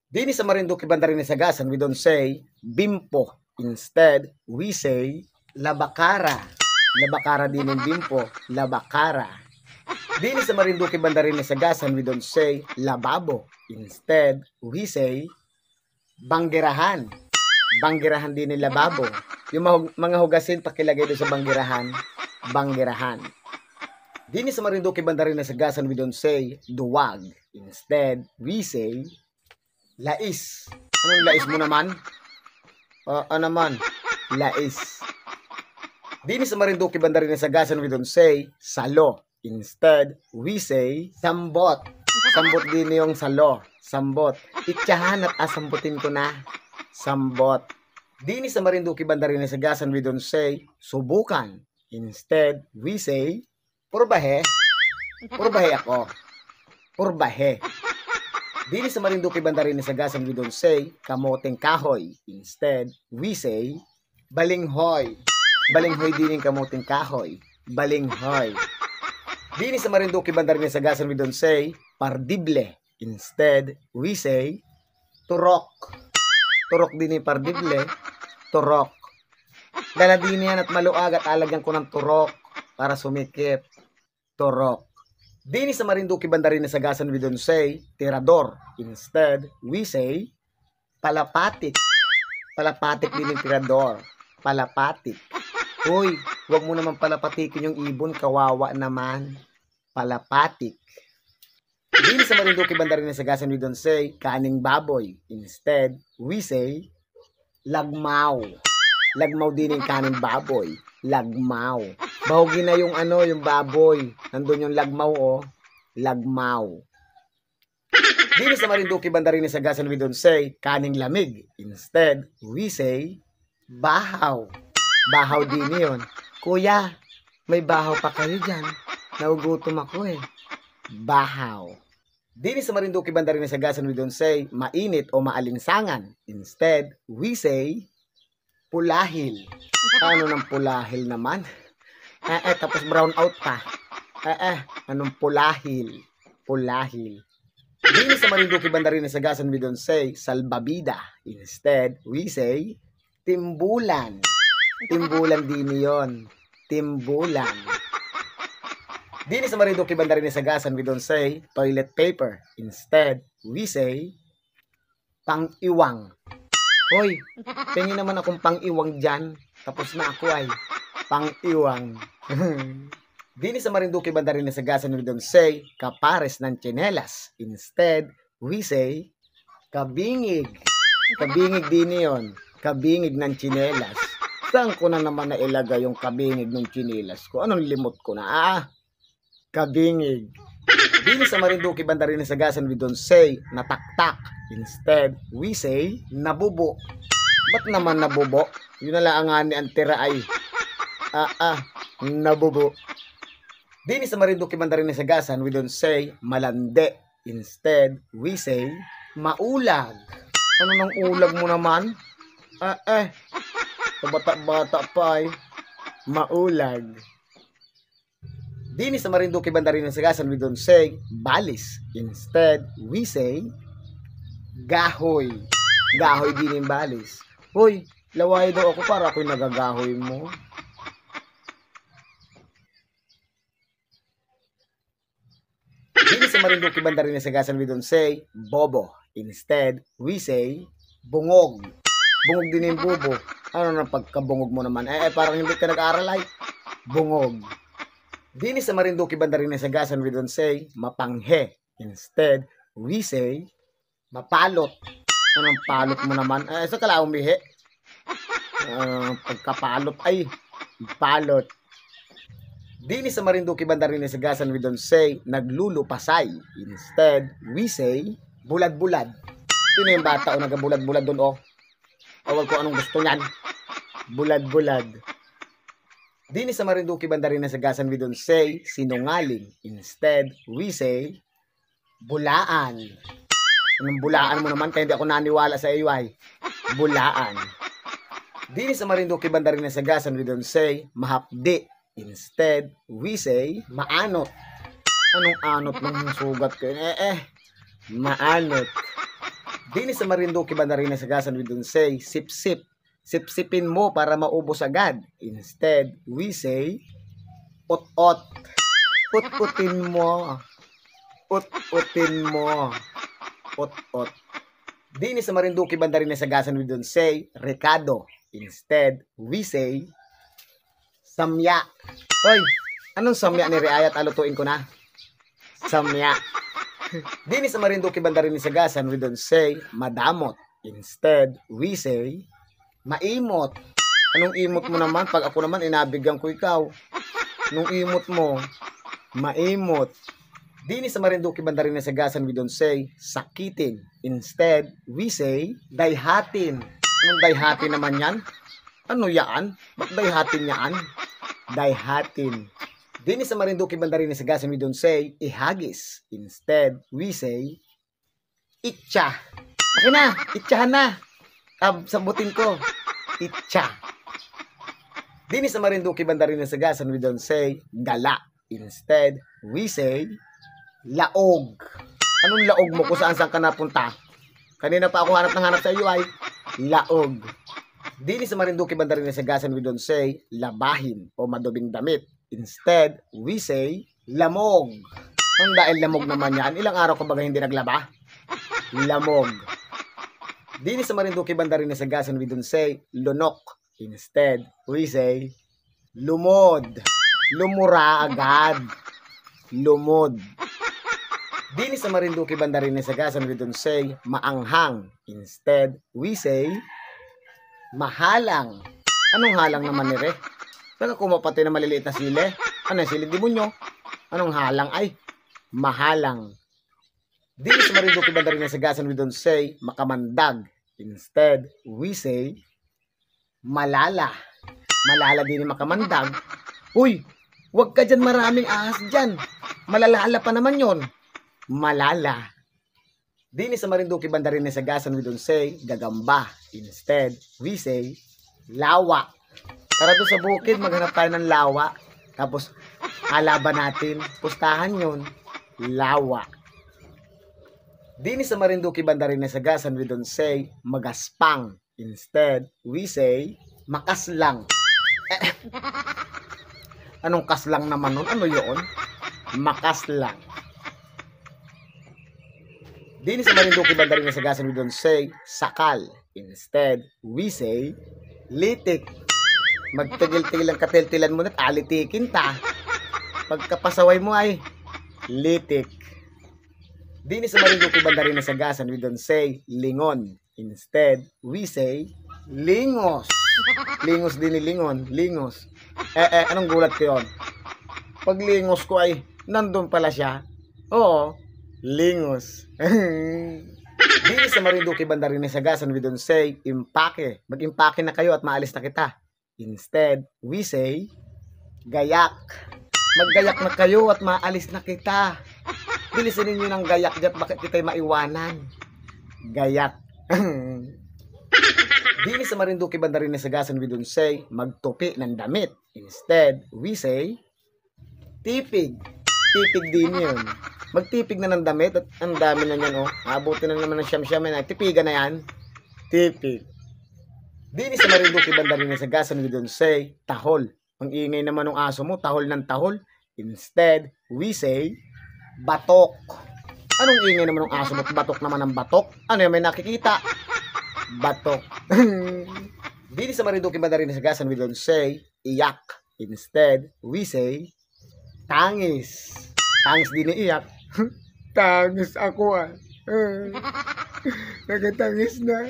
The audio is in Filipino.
Dini sa Marinduque, Banda rin Sagasan, we don't say bimpo. Instead, we say labakara. Labakara din yung bimpo, labakara. Dini sa Marinduque, Banda rin Sagasan, we don't say lababo. Instead, we say banggirahan. Banggirahan din yung lababo. Yung mga hugasin, pakilagay doon sa banggirahan, banggirahan. Dini sa Marinduque, Banda rin Sagasan, we don't say duwag. Instead, we say lais. Anong lais mo naman? Naman? Lais. Dini sa Marinduque, Banda rin Sagasan, we don't say salo. Instead, we say sambot. Sambot din yung salo. Sambot. Itsahan at asambutin ko na. Sambot. Dini sa Marinduque, Banda rin Sagasan, we don't say subukan. Instead, we say purbahe. Purbahe ako. Purbahe. Dini sa Marinduque, Banda rin Sagasan, we don't say kamoteng kahoy. Instead, we say balinghoy. Balinghoy din yung kamoteng kahoy. Balinghoy. Dini sa Marinduque, Banda rin Sagasan, we don't say pardible. Instead, we say turok. Turok din yung pardible. Turok. Dala din yan at maluag at alagyan ko ng turok para sumikip. Turok. Dini sa Marinduque, Banda rin Sagasan, we don't say tirador. Instead, we say palapatik. Palapatik din yung tirador. Palapatik. Uy, wag mo naman palapatikin yung ibon, kawawa naman. Palapatik. Dini sa Marinduque, Banda rin Sagasan, we don't say kaning baboy. Instead, we say lagmaw. Lagmaw din yung kaning baboy. Lagmaw. Bahugin na yung yung baboy. Nandun yung lagmaw, oh. Lagmaw. Dini sa Marinduque, Banda rin Sagasan, we don't say kaning lamig. Instead, we say bahaw. Bahaw din yun. Kuya, may bahaw pa kayo dyan. Naugutom ako eh. Bahaw. Dini sa Marinduque, Banda rin Sagasan, we don't say mainit o maalinsangan. Instead, we say pulahil. Ano ng pulahil naman? Tapos brown out pa. Anong pulahil? Pulahil. Dini sa Marinduque, Banda rin Sagasan, we don't say salbabida. Instead, we say timbulan. Timbulan din yon. Timbulan. Dini sa Marinduque, Banda rin Sagasan, we don't say toilet paper. Instead, we say pang-iwang. Hoy, tingin naman akong pang-iwang dyan. Tapos na ako ay pang-iwang. Dini sa Marinduque, Banda rin Sagasan, we don't say kapares ng tsinelas. Instead, we say kabingig. Kabingig din yon. Kabingig ng tsinelas. Saan ko na naman nailagay yung kabingig ng tsinelas ko? Anong limot ko na? Kabingig. Dini sa Marinduque, Banda rin Sagasan, we don't say nataktak. Instead, we say nabubo. Ba't naman nabubo? Yun na lang ang ang tira ay nabubo. Dini sa Marinduque, Banda rin Sagasan, we don't say malande. Instead, we say maulag. Ano nang ulag mo naman? Bata-bata pa ay maulag. Dini sa Marinduque, Banda rin Sagasan, we don't say balis. Instead, we say gahoy. Gahoy din yung balis. Hoy, laway daw ako para ako'y nagagahoy mo. Dini sa Marinduque, Banda rin Sagasan, we don't say bobo. Instead, we say bungog. Bungog din yung bobo. Ano na pagkabungog mo naman? Parang hindi ka nag-aaral ay. Bungog. Dini sa Marinduque, Banda rin Sagasan, we don't say mapanghe. Instead, we say mapalot. Anong palot mo naman? Sa kala umihi. Pagkapalot ay palot. Dini sa Marinduque, Banda rin Sagasan, we don't say naglulupasay. Instead, we say bulad-bulad. Sino yung bata o nagabulad-bulad doon o? Awal ko anong gusto niyan. Bulad-bulad. Dini sa Marinduque, Banda rin Sagasan, we don't say sinungaling. Instead, we say bulaan. Anong bulaan mo naman? Kaya hindi ako naniwala sa iyo ay. Bulaan. Dini sa Marinduque, Banda rin Sagasan, we don't say mahapdi. Instead, we say maanot. Anong anot ng sugat ko? Maanot. Dini sa Marinduque, Banda rin nasagasan, we don't say sip-sip. Sip-sipin mo para maubos agad. Instead, we say ut-ot. Ut-utin mo. Ut-utin mo. Ut-ot. Dini sa Marinduque, Banda rin nasagasan, we don't say rekado. Instead, we say samya. Hoy, anong samya ni Reayat? Alutuin ko na. Samya. Dini sa Marinduque, Banda rin nasagasan, we don't say madamot. Instead, we say maimot. Anong imot mo naman? Pag ako naman, inabigyan ko ikaw. Anong imot mo? Maimot. Dini sa Marinduque, Banda rin nasagasan, we don't say sakitin. Instead, we say dayhatin. Anong dayhatin naman yan? Ano yan? Ba't dayhatin yan? Dayhatin. Dini sa Marinduque, Banda rin nasagasan, we don't say ihagis. Instead, we say itcha. Akin na, itchahan na. Sabutin ko. Itcha. Dini sa Marinduque, Banda rin nasagasan, we don't say gala. Instead, we say laog. Anong laog mo kung saan ka napunta? Kanina pa ako hanap sa iyo ay laog. Dini sa Marinduque, Banda rin nasagasan, we don't say labahin o madubing damit. Instead, we say lamog. Ang dahil lamog naman yan, ilang araw ko baga hindi naglaba? Lamog. Dini sa Marinduque, Banda rin nasagasan, we don't say lunok. Instead, we say lumod. Lumura agad. Lumod. Dini sa Marinduque, Banda rin nasagasan, we don't say maanghang. Instead, we say mahalang. Anong halang naman ni Re? Baka kumapatay na maliliit na sili. Ano yung sili demonyo? Anong halang ay? Mahalang. Dini sa Marinduque, Banda rin nasagasan, we don't say makamandag. Instead, we say malala. Malala din yung makamandag. Uy, wag ka dyan, maraming ahas dyan. Malalala pa naman yon. Malala. Dini sa Marinduque, Banda rin nasagasan, we don't say gagamba. Instead, we say lawa. Tara doon sa bukid, maghanap tayo ng lawa. Tapos, halaban natin. Pustahan yun. Lawa. Dini sa Marinduque, Banda rin nasagasan, we don't say magaspang. Instead, we say makaslang. Anong kaslang naman nun? Ano yun? Makaslang. Dini sa Marinduque, Banda rin nasagasan, we don't say sakal. Instead, we say litik. Magtigil-tigil ang katiltilan mo na't alitikin ta. Pagkapasaway mo ay litik. Dini sa Marinduque, Banda rin nasagasan, we don't say lingon. Instead, we say lingos. Lingos din ni lingon. Lingos. Anong gulat ko yun? Pag lingos ko ay nandun pala siya. Oo, lingos. Dini sa Marinduque, Banda rin nasagasan, we don't say impake. Mag-impake na kayo at maalis na kita. Instead, we say gayak. Maggayak na kayo at maalis na kita. Bilisan ninyo ng gayak diyan, bakit kita'y maiwanan? Gayak. Dini sa Marinduque, Banda rin nasagasan, we don't say magtupi ng damit. Instead, we say tipig. Tipig din yun. Magtipig na ng damit at ang dami na yan, oh. Abutin na naman ng siyam-siyam na. Tipigan na yan. Tipig. Dini sa Marinduque, Banda rin nasagasan, we don't say tahol. Ang ingay naman ng aso mo, tahol ng tahol. Instead, we say batok. Anong ingay naman ng aso mo? Batok naman ng batok. Ano yung may nakikita? Batok. Dini sa Marinduque, Banda rin nasagasan, we don't say iyak. Instead, we say tangis. Tangis din iyak. Tangis ako ah. Nagatangis na.